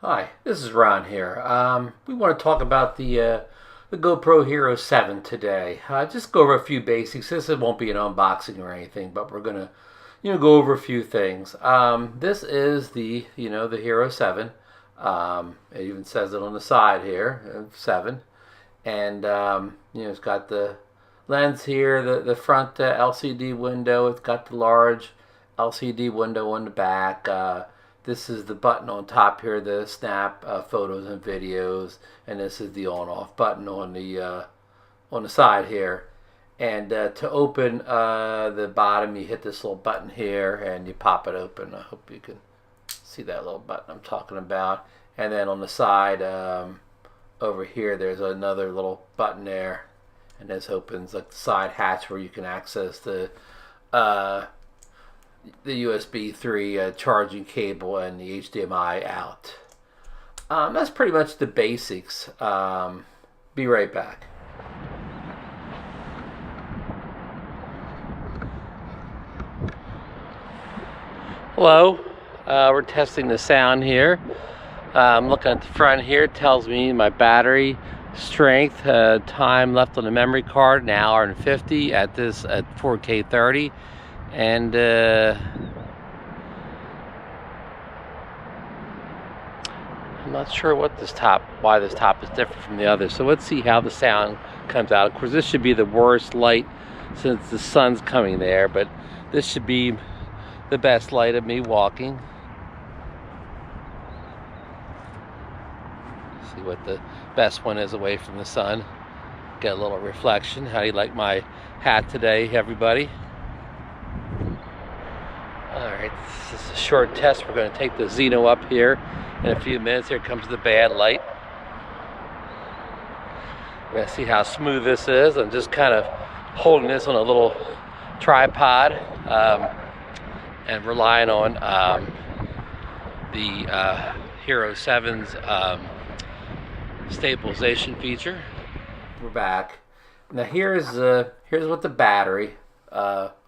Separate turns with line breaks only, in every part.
Hi, this is Ron here. We want to talk about the GoPro Hero 7 today. Just go over a few basics. This won't be an unboxing or anything, but we're gonna, go over a few things. This is the Hero 7. It even says it on the side here, 7, and it's got the lens here, the front LCD window. It's got the large LCD window on the back. This is the button on top here, the snap photos and videos, and this is the on-off button on the side here. And to open the bottom, you hit this little button here, and you pop it open. I hope you can see that little button I'm talking about. And then on the side over here, there's another little button there, and this opens like the side hatch where you can access uh, the USB 3 charging cable and the HDMI out. That's pretty much the basics. Be right back. Hello, we're testing the sound here. I'm looking at the front here. It tells me my battery strength, time left on the memory card, an hour and 50 at 4K 30. And I'm not sure why this top is different from the others. So let's see how the sound comes out. Of course, this should be the worst light since the sun's coming there, but this should be the best light of me walking. See what the best one is away from the sun. Get a little reflection. How do you like my hat today, everybody? Alright, this is a short test. We're going to take the Xeno up here in a few minutes. Here comes the bad light. We're going to see how smooth this is. I'm just kind of holding this on a little tripod and relying on the Hero 7's stabilization feature. We're back. Now here's what the battery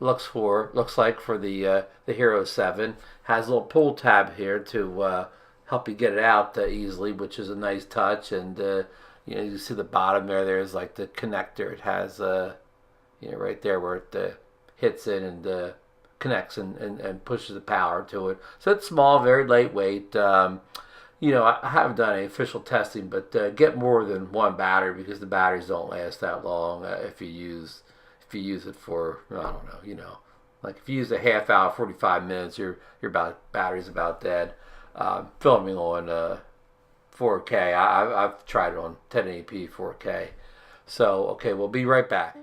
looks like for the Hero 7. Has a little pull tab here to help you get it out easily, which is a nice touch. And you see the bottom there. There's like the connector. It has right there where it hits in and connects and pushes the power to it. So it's small, very lightweight. I haven't done any official testing, but get more than one battery because the batteries don't last that long if you use it for, I don't know, like if you use a half hour, 45 minutes, your battery's about dead. Filming on 4K, I've tried it on 1080p 4K. So okay, we'll be right back.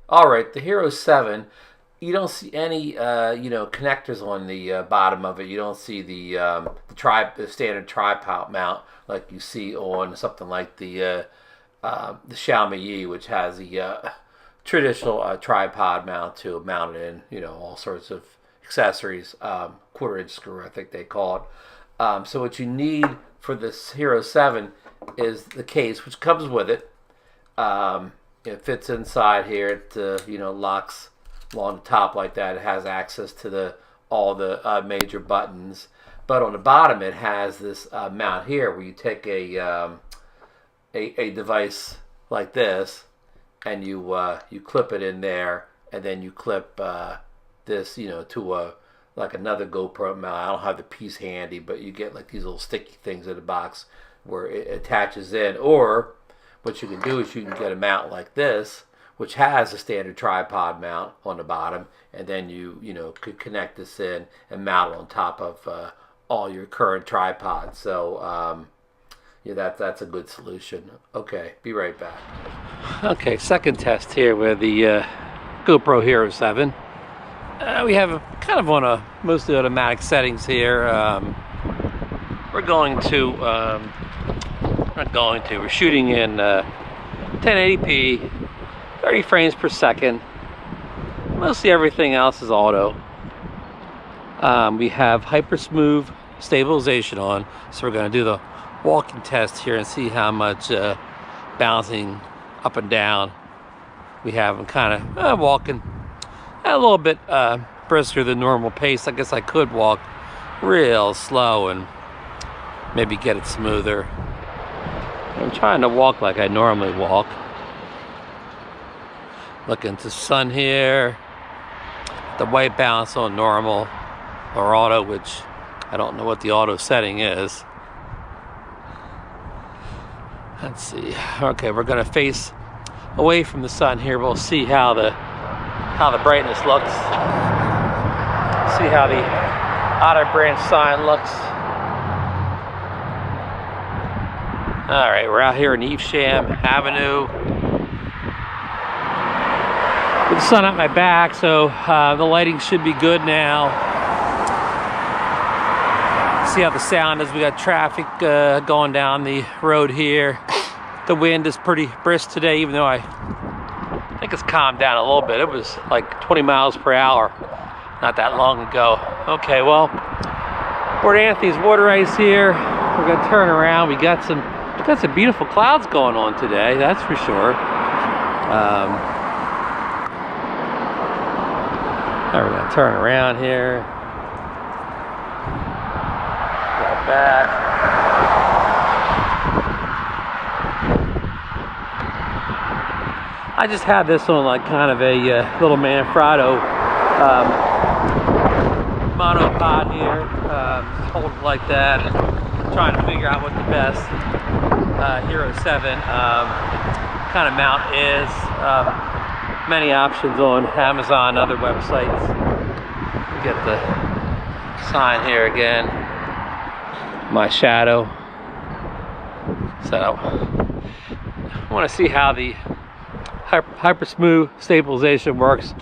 All right, the Hero 7, you don't see any, connectors on the bottom of it. You don't see the standard tripod mount like you see on something like the Xiaomi Yi, which has the traditional tripod mount to mount it in, all sorts of accessories, quarter-inch screw, I think they call it. So what you need for this Hero 7 is the case, which comes with it. It fits inside here. It locks along the top like that. It has access to all the major buttons. But on the bottom, it has this mount here where you take a device like this, and you clip it in there, and then you clip this, to like another GoPro mount. I don't have the piece handy, but you get like these little sticky things in the box where it attaches in. Or what you can do is you can get a mount like this, which has a standard tripod mount on the bottom, and then you could connect this in and mount it on top of all your current tripods. So yeah, that's a good solution. Okay, be right back. Okay, second test here with the GoPro Hero 7. We have kind of on a mostly automatic settings here. We're shooting in 1080p, 30 frames per second. Mostly everything else is auto. We have hyper smooth stabilization on, so we're going to do the walking test here and see how much bouncing up and down we have. I'm kind of walking a little bit brisker than normal pace. I guess I could walk real slow and maybe get it smoother. I'm trying to walk like I normally walk. Looking to the sun here. The white balance on normal or auto, which I don't know what the auto setting is. Let's see. Okay, we're gonna face away from the sun here. We'll see how the brightness looks. See how the outer branch sign looks. All right, we're out here in Evesham Avenue with the sun at my back, so the lighting should be good now. See how the sound is. We got traffic going down the road here. The wind is pretty brisk today, even though I think it's calmed down a little bit. It was like 20 miles per hour not that long ago. Okay, well, we're at Anthony's Water Ice here. We're gonna turn around. We got some beautiful clouds going on today, that's for sure. Now we're gonna turn around here. Go back. I just had this on like kind of a little Manfrotto monopod here. Just hold it like that. Trying to figure out what the best Hero 7 kind of mount is. Many options on Amazon, other websites. Get the sign here again. My shadow. So I want to see how the hyper smooth stabilization works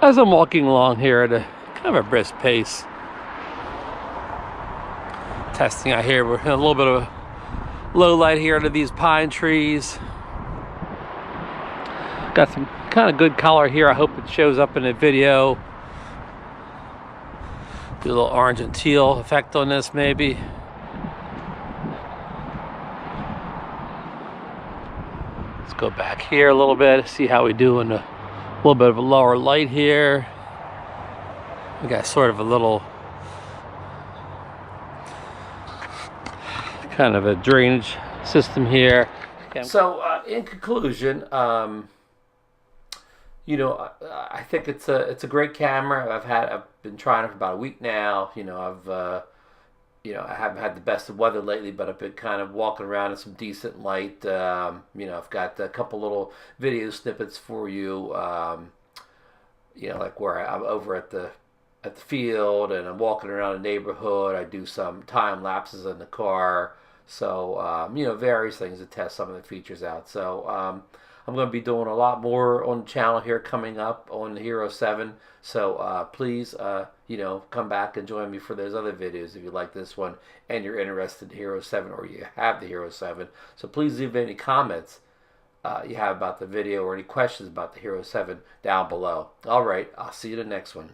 as I'm walking along here at a kind of a brisk pace. Testing out here. We're in a little bit of a low light here under these pine trees. Got some kind of good color here. I hope it shows up in the video. Do a little orange and teal effect on this maybe. Let's go back here a little bit, see how we do in a little bit of a lower light here. We got sort of a little kind of a drainage system here. So in conclusion, I think it's a great camera. I've been trying it for about a week now. I haven't had the best of weather lately, but I've been kind of walking around in some decent light. I've got a couple little video snippets for you. Like where I'm over at the field and I'm walking around the neighborhood. I do some time lapses in the car. So various things to test some of the features out. So I'm going to be doing a lot more on the channel here coming up on the Hero 7. So please, come back and join me for those other videos if you like this one and you're interested in Hero 7 or you have the Hero 7. So please leave any comments you have about the video or any questions about the Hero 7 down below. All right, I'll see you in the next one.